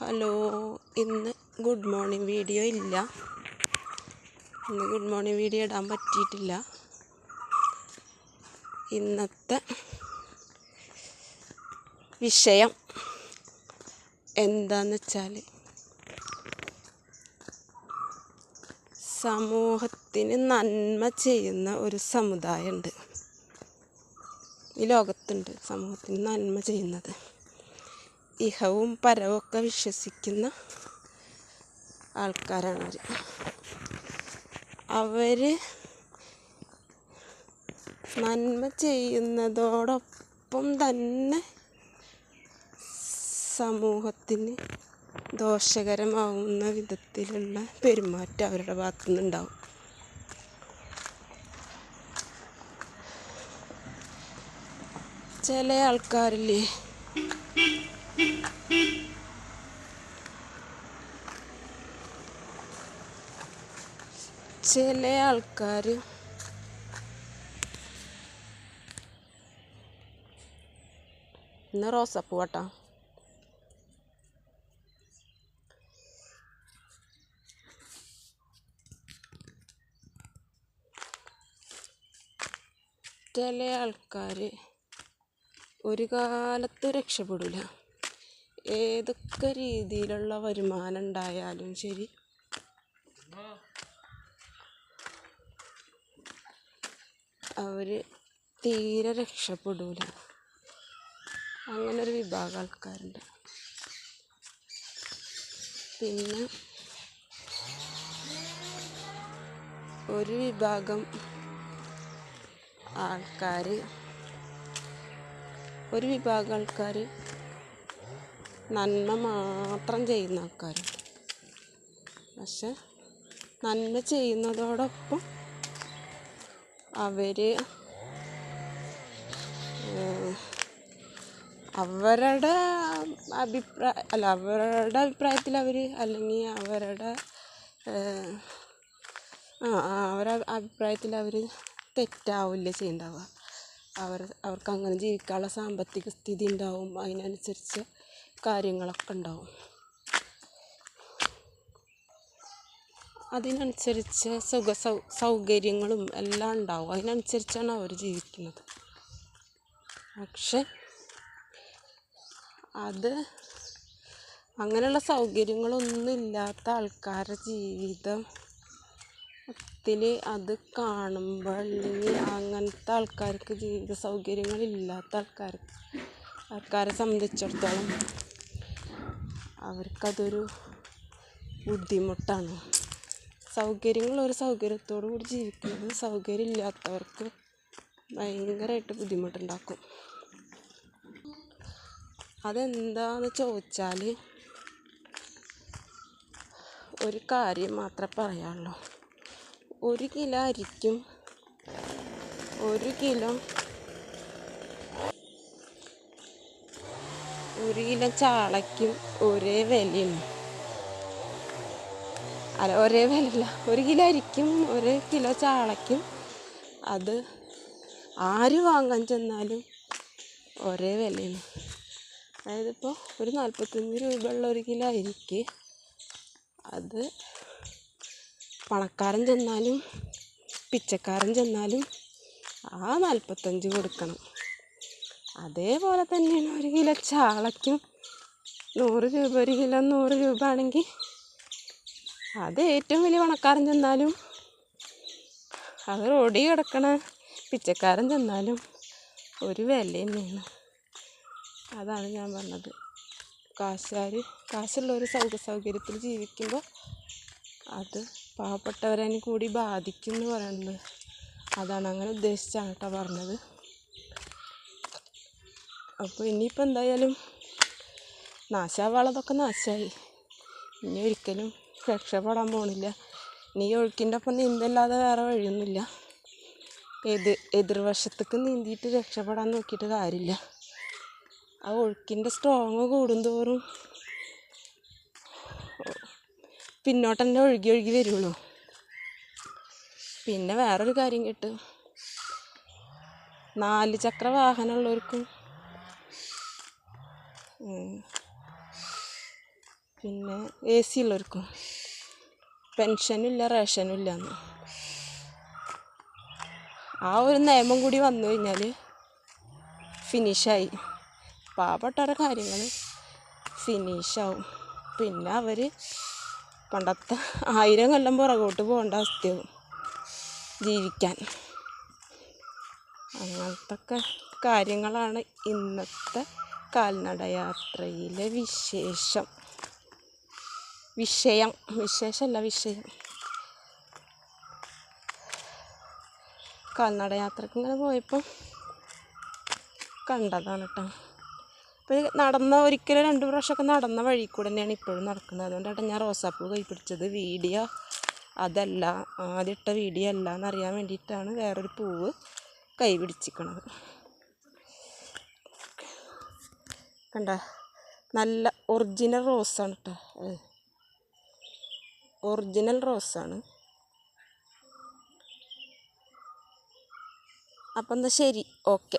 Hello, ഇന്ന് good morning video ഇല്ല. ഇന്ന് ഗുഡ് മോർണിംഗ് വീഡിയോ ഇടാൻ പറ്റിയിട്ടില്ല. ഇന്നത്തെ വിഷയം എന്താന്ന് വെച്ചാൽ, സമൂഹത്തിന് നന്മ ചെയ്യുന്ന ഒരു സമുദായമുണ്ട്, ഈ ലോകത്തുണ്ട്. സമൂഹത്തിന് നന്മ ചെയ്യുന്നത്, ഇഹവും പരവും ഒക്കെ വിശ്വസിക്കുന്ന ആൾക്കാരാണ് അവർ. നന്മ ചെയ്യുന്നതോടൊപ്പം തന്നെ സമൂഹത്തിന് ദോഷകരമാവുന്ന വിധത്തിലുള്ള പെരുമാറ്റം അവരുടെ ഭാഗത്തുനിന്നുണ്ടാവും. ചില ആൾക്കാരില്ലേ, ഇന്ന് റോസാപ്പൂ കേട്ടോ. ചില ആൾക്കാർ ഒരു കാലത്ത് രക്ഷപ്പെടില്ല. ഏതൊക്കെ രീതിയിലുള്ള വരുമാനം ഉണ്ടായാലും ശരി, അവർ തീരെ രക്ഷപ്പെടില്ല. അങ്ങനൊരു വിഭാഗം ആൾക്കാരുണ്ട്. പിന്നെ ഒരു വിഭാഗം ആൾക്കാർ നന്മ മാത്രം ചെയ്യുന്ന ആൾക്കാരുണ്ട്. പക്ഷെ നന്മ ചെയ്യുന്നതോടൊപ്പം അവരുടെ അഭിപ്രായത്തിൽ അല്ലെങ്കിൽ അവരുടെ അഭിപ്രായത്തിൽ അവർ തെറ്റാവില്ല ചെയ്യുന്നുണ്ടാവുക. അവർക്ക് അങ്ങനെ ജീവിക്കാനുള്ള സാമ്പത്തിക സ്ഥിതി ഉണ്ടാവും, അതിനനുസരിച്ച് കാര്യങ്ങളൊക്കെ ഉണ്ടാവും. അതിനനുസരിച്ച് സൗകര്യങ്ങളും എല്ലാം ഉണ്ടാവും. അതിനനുസരിച്ചാണ് അവർ ജീവിക്കുന്നത്. പക്ഷെ അങ്ങനെയുള്ള സൗകര്യങ്ങളൊന്നും ഇല്ലാത്ത ആൾക്കാരുടെ ജീവിതത്തിൽ അത് കാണുമ്പോൾ, അല്ലെങ്കിൽ അങ്ങനത്തെ ആൾക്കാർക്ക് ജീവിത സൗകര്യങ്ങളില്ലാത്ത ആൾക്കാരെ സംബന്ധിച്ചിടത്തോളം അവർക്കതൊരു ബുദ്ധിമുട്ടാണ്. ഒരു സൗകര്യത്തോടു കൂടി ജീവിക്കുന്നത് സൗകര്യമില്ലാത്തവർക്ക് ഭയങ്കരമായിട്ട് ബുദ്ധിമുട്ടുണ്ടാക്കും. അതെന്താന്ന് ചോദിച്ചാൽ, ഒരു കാര്യം മാത്രമേ പറയാനുള്ളൂ. ഒരു കിലോ അരിക്കും ഒരു കിലോ ചാളയ്ക്കും ഒരേ വിലയാണ്. ഒരേ വിലയില്ല. ഒരു കിലോ അരിക്കും ഒരു കിലോ ചാളയ്ക്കും അത് ആര് വാങ്ങാൻ ചെന്നാലും ഒരേ വിലയാണ്. അതായത് ഇപ്പോൾ ഒരു 45 രൂപയുള്ള ഒരു കിലോ അരിക്ക് അത് പണക്കാരൻ ചെന്നാലും പിച്ചക്കാരൻ ചെന്നാലും ആ 45 കൊടുക്കണം. അതേപോലെ തന്നെയാണ് ഒരു കിലോ ചാളയ്ക്കും 100 രൂപ. ഒരു കിലോ 100 രൂപ ആണെങ്കിൽ അത് ഏറ്റവും വലിയ പണക്കാരൻ ചെന്നാലും, അത് റോഡിൽ കിടക്കണ പിച്ചക്കാരൻ ചെന്നാലും ഒരു വില തന്നെയാണ്. അതാണ് ഞാൻ പറഞ്ഞത്. കാശുള്ളൊരു സൗകര്യത്തിൽ ജീവിക്കുമ്പോൾ അത് പാവപ്പെട്ടവരെ കൂടി ബാധിക്കും എന്ന് പറയുന്നത്. അതാണ്, അങ്ങനെ ഉദ്ദേശിച്ചാണ് കേട്ടോ പറഞ്ഞത്. അപ്പോൾ ഇനിയിപ്പോൾ എന്തായാലും നാശാവാളതൊക്കെ നാശമായി. ഇനി ഒരിക്കലും രക്ഷപ്പെടാൻ പോണില്ല. ഇനി ഒഴുക്കിൻ്റെ ഒപ്പം നീന്തല്ലാതെ വേറെ വഴിയൊന്നുമില്ല. എതിർവശത്തേക്ക് നീന്തിയിട്ട് രക്ഷപ്പെടാൻ നോക്കിയിട്ട് കാര്യമില്ല. ആ ഒഴുക്കിൻ്റെ സ്ട്രോങ് കൂടുന്തോറും പിന്നോട്ടെന്നെ ഒഴുകി വരുള്ളൂ. പിന്നെ വേറൊരു കാര്യം കേട്ട്, 4 ചക്ര വാഹനമുള്ളവർക്കും പിന്നെ AC ഉള്ളവർക്കും പെൻഷനില്ല റേഷനും ഇല്ലയെന്ന്. ആ ഒരു നിയമം കൂടി വന്നു കഴിഞ്ഞാൽ ഫിനിഷായി. പാവപ്പെട്ടവരുടെ കാര്യങ്ങൾ ഫിനിഷാവും. പിന്നെ അവർ പണ്ടത്തെ 1000 കൊല്ലം പുറകോട്ട് പോകേണ്ട അവസ്ഥയാവും ജീവിക്കാൻ. അങ്ങനത്തെ കാര്യങ്ങളാണ് ഇന്നത്തെ കാൽനടയാത്രയിലെ വിഷയം. കാൽനടയാത്രക്ക് ഇങ്ങനെ പോയപ്പോൾ കണ്ടതാണ് കേട്ടോ. അപ്പോൾ ഒരിക്കലും 2 പ്രാവശ്യമൊക്കെ നടന്ന വഴി കൂടെ തന്നെയാണ് ഇപ്പോഴും നടക്കുന്നത്. അതുകൊണ്ടാണ് ഞാൻ റോസാപ്പൂ കൈ പിടിച്ചത്. വീഡിയോ അതല്ല, ആദ്യമിട്ട വീഡിയോ അല്ല എന്നറിയാൻ വേണ്ടിയിട്ടാണ് വേറൊരു പൂവ് കൈ പിടിച്ചിരിക്കണത്. കണ്ട, നല്ല ഒറിജിനൽ റോസാണ് കേട്ടോ. ഒറിജിനൽ റോസാണ്. അപ്പം എന്താ ശരി, ഓക്കെ.